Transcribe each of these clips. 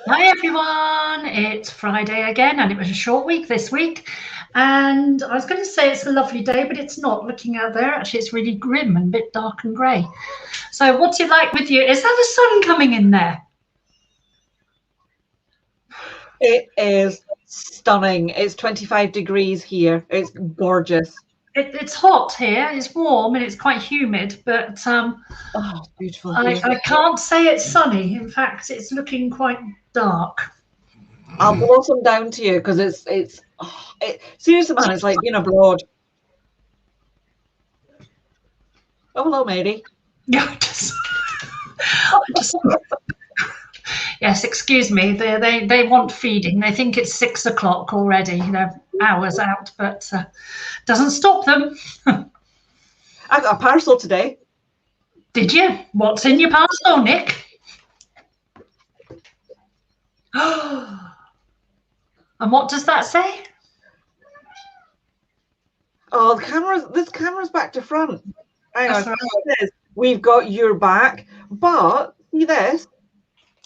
Hi everyone, it's Friday again, and it was a short week this week. And I was going to say it's a lovely day, but it's not. Looking out there, actually, it's really grim and a bit dark and grey. So, what's it like with you? Is that the sun coming in there? It is stunning. It's 25 degrees here. It's gorgeous. It's hot here, it's warm, and it's quite humid, but Oh, it's beautiful I, here. I can't say it's sunny. In fact, it's looking quite dark. I'll blow some down to you because seriously, man, it's like being abroad. Oh, hello, Mary. Yeah, just yes, excuse me. They want feeding. They think it's 6 o'clock already. They're hours out, but doesn't stop them. I got a parcel today. Did you? What's in your parcel, Nick? And what does that say? Oh, this camera's back to front. Hang on. That's right. It says, we've got your back, but see this?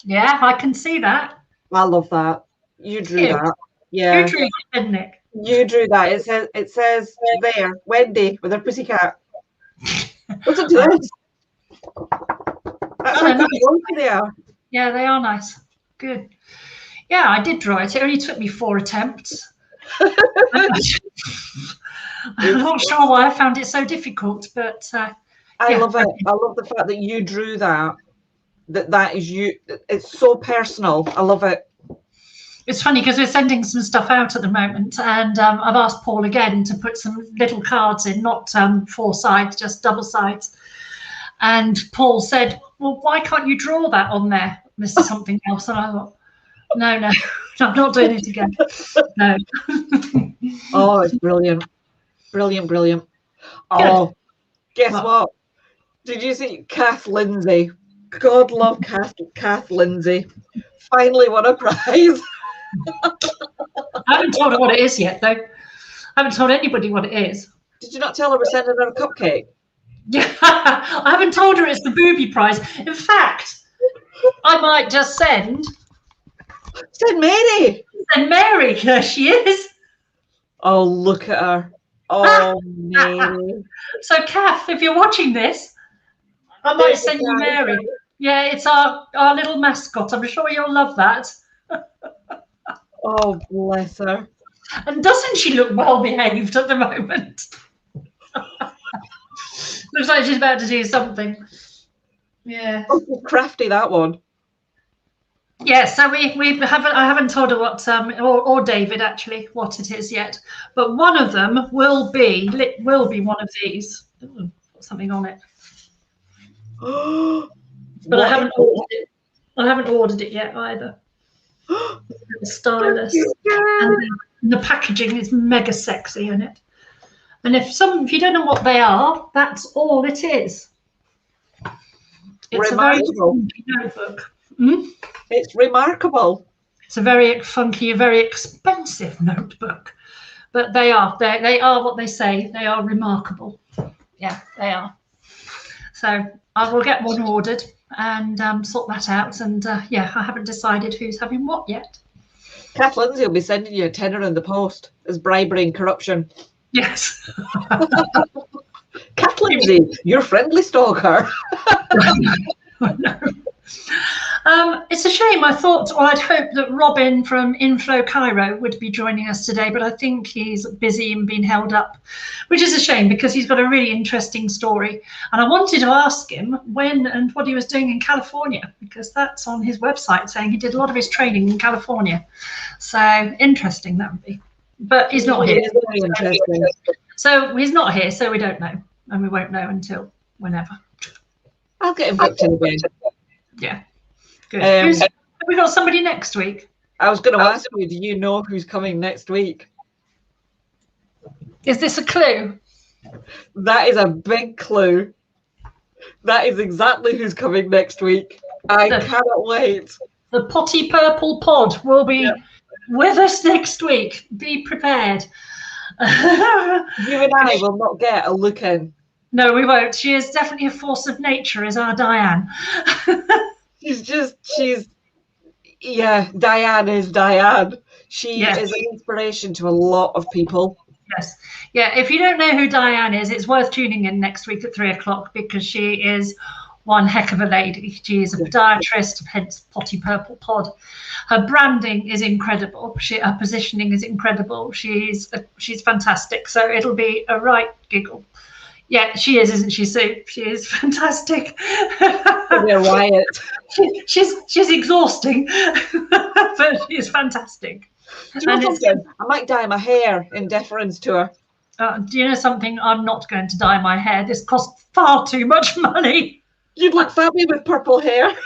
Yeah, I can see that. I love that. You drew Cute. that. Yeah. You drew it, didn't Nick? You drew that. It says there, Wendy with her pussycat. Listen to this. That's Oh, how nice. good they are. Yeah, they are nice. Good. Yeah, I did draw it. It only took me 4 attempts. I'm not sure why I found it so difficult, but I love it. I love the fact that you drew that. That is you. It's so personal. I love it. it's funny because we're sending some stuff out at the moment, and I've asked Paul again to put some little cards in, not 4 sides, just double sides. And Paul said, "Well, why can't you draw that on there, Mr. Something Else?" And I thought, no, I'm not doing it again. No. Oh, it's brilliant. Brilliant. Oh, guess what? Did you see Kath Lindsay? God love Kath Lindsay. Finally won a prize. I haven't told her what it is yet, though. I haven't told anybody what it is. Did you not tell her we're sending her a cupcake? Yeah, I haven't told her it's the booby prize. In fact, I might just send Mary. And Mary. There she is. Oh, look at her. Oh, Mary. So, Kath, if you're watching this, I might send you Mary. Yeah, it's our little mascot. I'm sure you'll love that. Oh, bless her. And doesn't she look well behaved at the moment? Looks like she's about to do something. Yeah. Oh, crafty, that one. Yeah, so we haven't. I haven't told her what or David actually what it is yet, but one of them will be one of these. Ooh, put something on it. But I haven't ordered it. I haven't ordered it yet either. The stylus, and the packaging is mega sexy in it. And if you don't know what they are, that's all it is. It's a very funky notebook. It's remarkable. It's a very funky, very expensive notebook, but they are what they say. They are remarkable. Yeah, they are. So I will get one ordered and sort that out. And yeah, I haven't decided who's having what yet. Kath Lindsay will be sending you a tenner in the post as bribery and corruption. Yes. Kath Lindsay, your friendly stalker. It's a shame. I'd hoped that Robin from Inflow Cairo would be joining us today, but I think he's busy and been held up, which is a shame because he's got a really interesting story. And I wanted to ask him when and what he was doing in California, because that's on his website saying he did a lot of his training in California. So interesting that would be. But he's not here. So he's not here, so we don't know. And we won't know until whenever. I'll get him booked in again. Yeah. Good. Have we got somebody next week? I was going to ask you, do you know who's coming next week? Is this a clue? That is a big clue. That is exactly who's coming next week. I cannot wait. The Potty Purple Pod will be with us next week. Be prepared. You and I will not get a look in. No, we won't. She is definitely a force of nature, is our Diane. She's Yeah, Diane is Diane. She Yes. is an inspiration to a lot of people. Yes. Yeah. If you don't know who Diane is, it's worth tuning in next week at 3 o'clock because she is one heck of a lady. She is a podiatrist, hence Potty Purple Pod. Her branding is incredible. Her positioning is incredible. She's fantastic. So it'll be a right giggle. Yeah, she is, isn't she, Sue? She is fantastic. They're riot. She's exhausting, but she is fantastic. Do you know something? I might dye my hair in deference to her. Do you know something? I'm not going to dye my hair. This costs far too much money. You'd look fabulous with purple hair.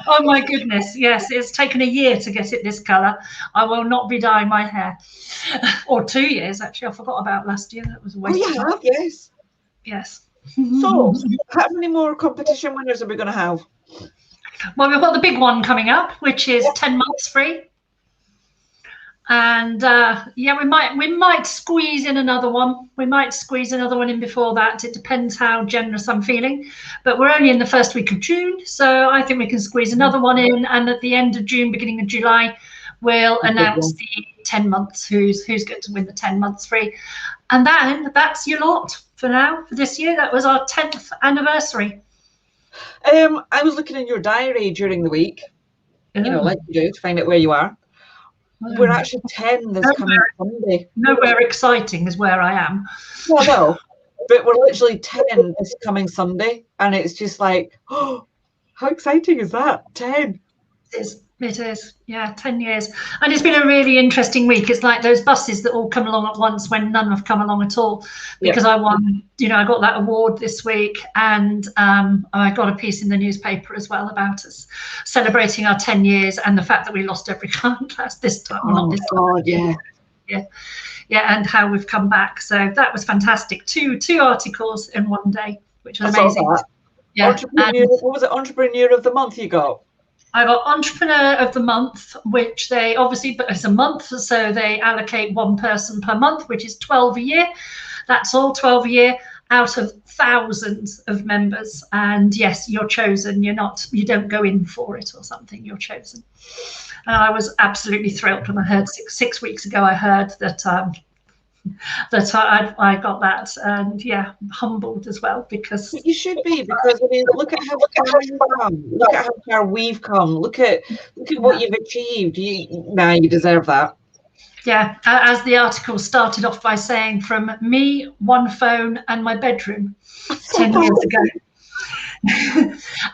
Oh my goodness, yes. It's taken a year to get it this colour. I will not be dyeing my hair. Or 2 years, actually. I forgot about last year. That was a waste of time. Yes. Yes. So, how many more competition winners are we going to have? Well, we've got the big one coming up, which is 10 months free. And yeah, we might squeeze in another one. We might squeeze another one in before that. It depends how generous I'm feeling. But we're only in the first week of June, so I think we can squeeze another one in. And at the end of June, beginning of July, we'll announce the 10 months, who's going to win the 10 months free. And then that's your lot for now, for this year. That was our 10th anniversary. I was looking in your diary during the week, you know, like you do, to find out where you are. We're actually 10 this coming Sunday. Nowhere exciting is where I am. Well, no, but we're literally 10 this coming Sunday, and it's just like, oh, how exciting is that? 10. It is, yeah, 10 years. And it's been a really interesting week. It's like those buses that all come along at once when none have come along at all. Because I won, you know, I got that award this week, and I got a piece in the newspaper as well about us celebrating our 10 years and the fact that we lost every class this time. Oh, this God, time. Yeah, and how we've come back. So that was fantastic. Two articles in one day, which was amazing. Yeah. What was it? Entrepreneur of the Month you got? I got Entrepreneur of the Month, which they obviously, but it's a month, so they allocate one person per month, which is 12 a year. That's all, 12 a year out of thousands of members. And yes, you're chosen. You don't go in for it or something. You're chosen. And I was absolutely thrilled when I heard six weeks ago. I heard that I got that, and yeah, humbled as well, because you should be, because I mean, look at how far you've come. Look at how far we've come. Look at what you've achieved. You deserve that. Yeah, as the article started off by saying, from me, one phone, and my bedroom 10 years ago.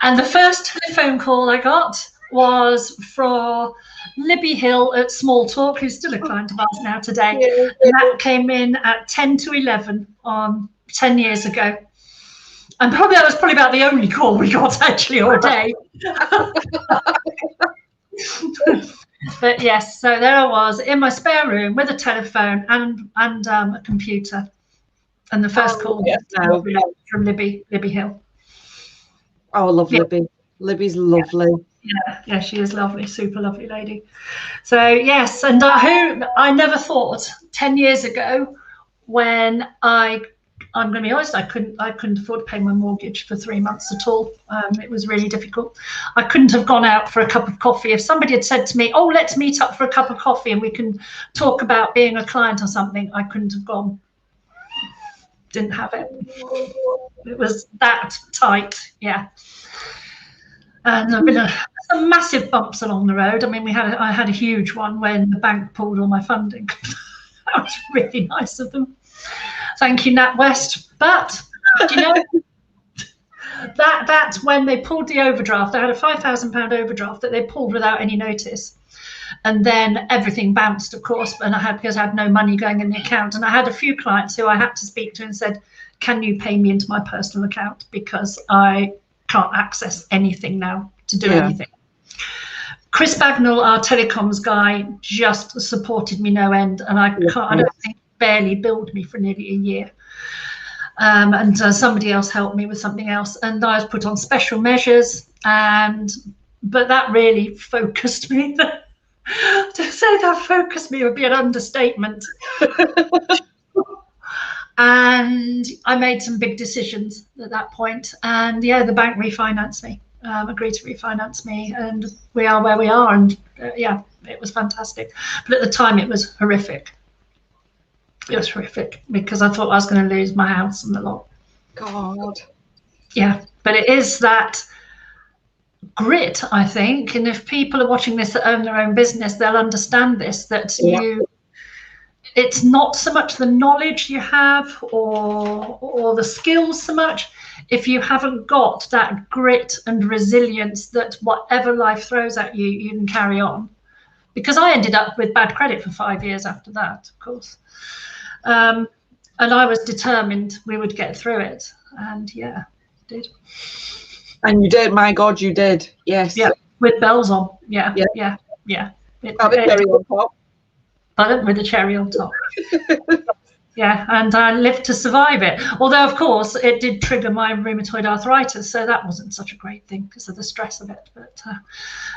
And the first telephone call I got was for Libby Hill at Small Talk, who's still a client of ours now today. And that came in at 10 to 11 on 10 years ago. And that was probably about the only call we got actually all day. But yes, so there I was in my spare room with a telephone and a computer. And the first call was from Libby Hill. Oh, I love Libby. Libby's lovely. Yeah, she is lovely, super lovely lady. So yes, and I never thought 10 years ago, when I'm going to be honest, I couldn't afford to pay my mortgage for 3 months at all. It was really difficult. I couldn't have gone out for a cup of coffee. If somebody had said to me, "Oh, let's meet up for a cup of coffee and we can talk about being a client or something," I couldn't have gone. Didn't have it. It was that tight, yeah. And I've been some massive bumps along the road. I mean, I had a huge one when the bank pulled all my funding. That was really nice of them. Thank you, NatWest. But do you know that's when they pulled the overdraft. I had a £5,000 overdraft that they pulled without any notice, and then everything bounced, of course. And because I had no money going in the account, and I had a few clients who I had to speak to and said, "Can you pay me into my personal account, because I can't access anything now to do anything." Chris Bagnall, our telecoms guy, just supported me no end, and I don't think barely billed me for nearly a year. And somebody else helped me with something else, and I was put on special measures. But that really focused me. To say that focused me would be an understatement. And I made some big decisions at that point, and yeah, the bank refinanced me. agreed to refinance me, and we are where we are. And yeah, it was fantastic. But at the time, it was horrific. It was horrific because I thought I was going to lose my house and the lot. God. Yeah, but it is that grit, I think. And if people are watching this that own their own business, they'll understand this, that it's not so much the knowledge you have or the skills so much. If you haven't got that grit and resilience that whatever life throws at you, you can carry on. Because I ended up with bad credit for 5 years after that, of course. And I was determined we would get through it. And yeah, did. And you did, my God, you did. Yes. Yeah, with bells on. Yeah. Yeah. Cherry on top. Pardon? With the cherry on top. Yeah, and I lived to survive it. Although, of course, it did trigger my rheumatoid arthritis, so that wasn't such a great thing because of the stress of it. But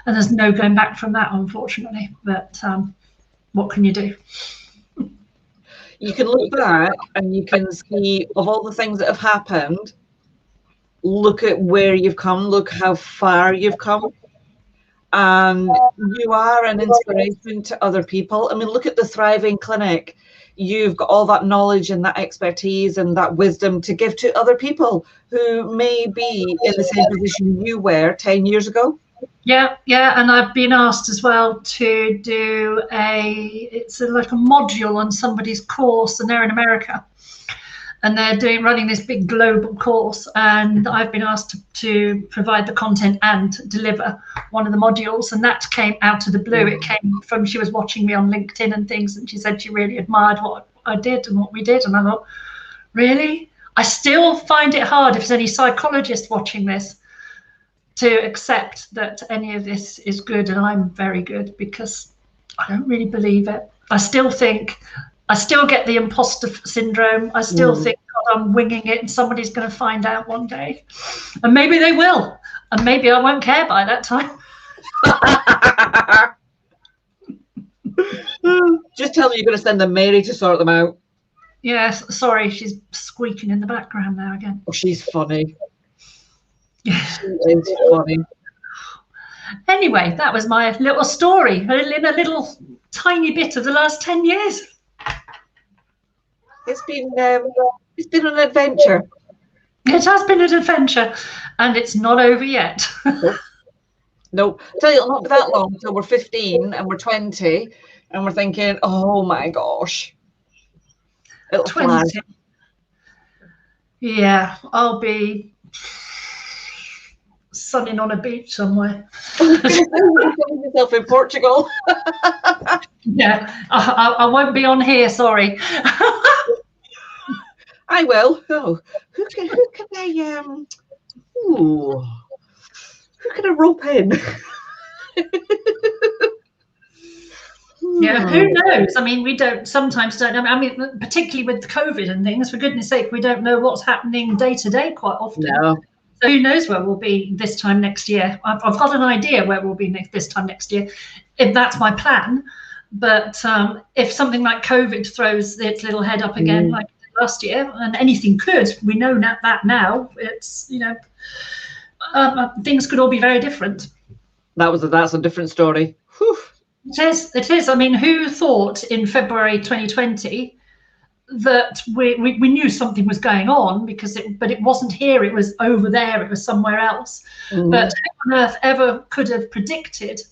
and there's no going back from that, unfortunately. But what can you do? You can look back and you can see, of all the things that have happened, look at where you've come, look how far you've come. And you are an inspiration to other people. I mean, look at the Thriving Clinic. You've got all that knowledge and that expertise and that wisdom to give to other people who may be in the same position you were 10 years ago. Yeah, and I've been asked as well to do like a module on somebody's course, and they're in America. And they're running this big global course, and I've been asked to provide the content and deliver one of the modules. And that came out of the blue. It came from, she was watching me on LinkedIn and things, and she said she really admired what I did and what we did. And I thought, really? I still find it hard, if there's any psychologist watching this, to accept that any of this is good and I'm very good, because I don't really believe it. I still get the imposter syndrome. I still think, God, I'm winging it and somebody's going to find out one day. And maybe they will. And maybe I won't care by that time. Just tell me you're going to send them Mary to sort them out. Yes, sorry, she's squeaking in the background now again. Oh, she's funny. Yes. She is funny. Anyway, that was my little story in a little tiny bit of the last 10 years. It's been an adventure. It has been an adventure, and it's not over yet. No, tell you, it'll not be that long until we're 15 and we're 20, and we're thinking, oh my gosh, it'll 20. Fly. Yeah, I'll be sunning on a beach somewhere. Yourself in Portugal. Yeah, I won't be on here. Sorry. I will. Oh, who can I rope in? Yeah, who knows? I mean, we sometimes don't know. I mean, particularly with COVID and things, for goodness sake, we don't know what's happening day to day quite often. No. So who knows where we'll be this time next year? I've got an idea where we'll be this time next year, if that's my plan. But if something like COVID throws its little head up again, like last year, and anything could, we know that now. It's, things could all be very different. That's a different story. Whew. It is. I mean, who thought in February 2020 that we knew something was going on, but it wasn't here, it was over there, it was somewhere else. But who on earth ever could have predicted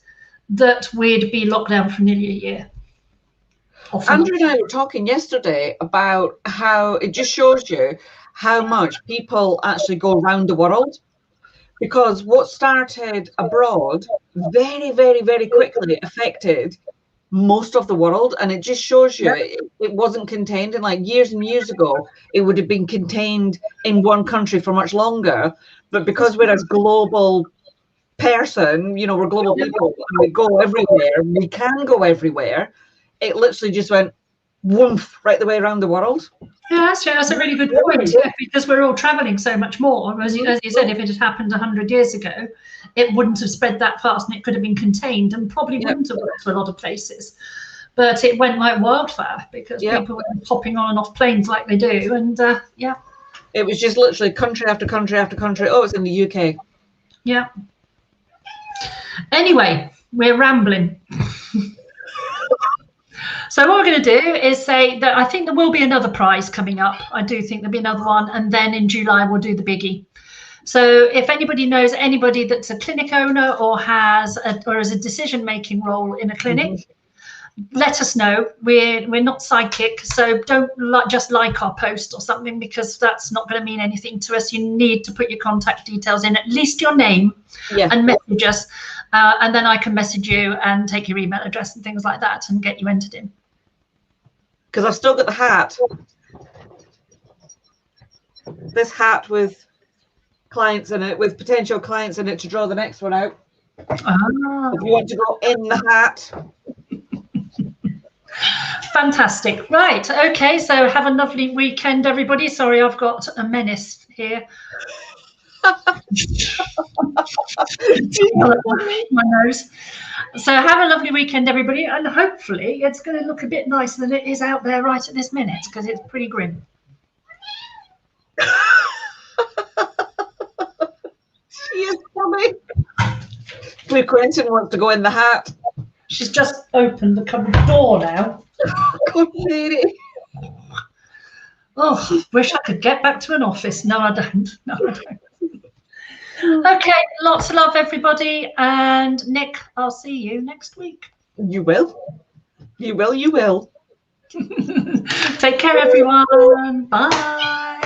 that we'd be locked down for nearly a year? Andrew and I were talking yesterday about how it just shows you how much people actually go around the world, because what started abroad very, very, very quickly affected most of the world. And it just shows you it wasn't contained. And like years and years ago, it would have been contained in one country for much longer. But because we're a global person, we're global people, and we go everywhere, we can go everywhere. It literally just went woof right the way around the world. Yeah, that's a really good point, because we're all traveling so much more. As you said, if it had happened 100 years ago, it wouldn't have spread that fast, and it could have been contained and probably wouldn't have worked for a lot of places. But it went like wildfire because people were popping on and off planes like they do. And it was just literally country after country after country. Oh, it's in the UK. Yeah. Anyway, we're rambling. So what we're going to do is say that I think there will be another prize coming up. I do think there'll be another one. And then in July, we'll do the biggie. So if anybody knows anybody that's a clinic owner or has a decision-making role in a clinic, let us know. We're not psychic, so don't just like our post or something, because that's not going to mean anything to us. You need to put your contact details in, at least your name, and message us, and then I can message you and take your email address and things like that and get you entered in. Because I've still got the hat. This hat with clients in it, with potential clients in it, to draw the next one out. If you want to go in the hat. Fantastic. Right. Okay. So have a lovely weekend, everybody. Sorry, I've got a menace here. My nose. So have a lovely weekend, everybody, and hopefully it's going to look a bit nicer than it is out there right at this minute, because it's pretty grim. She is funny. Blue Quentin wants to go in the hat. She's just opened the cupboard door now. Good lady. Oh, wish I could get back to an office. No, I don't. No, I don't. Okay, lots of love, everybody. And Nick, I'll see you next week. You will. You will. You will. Take care, everyone. Bye.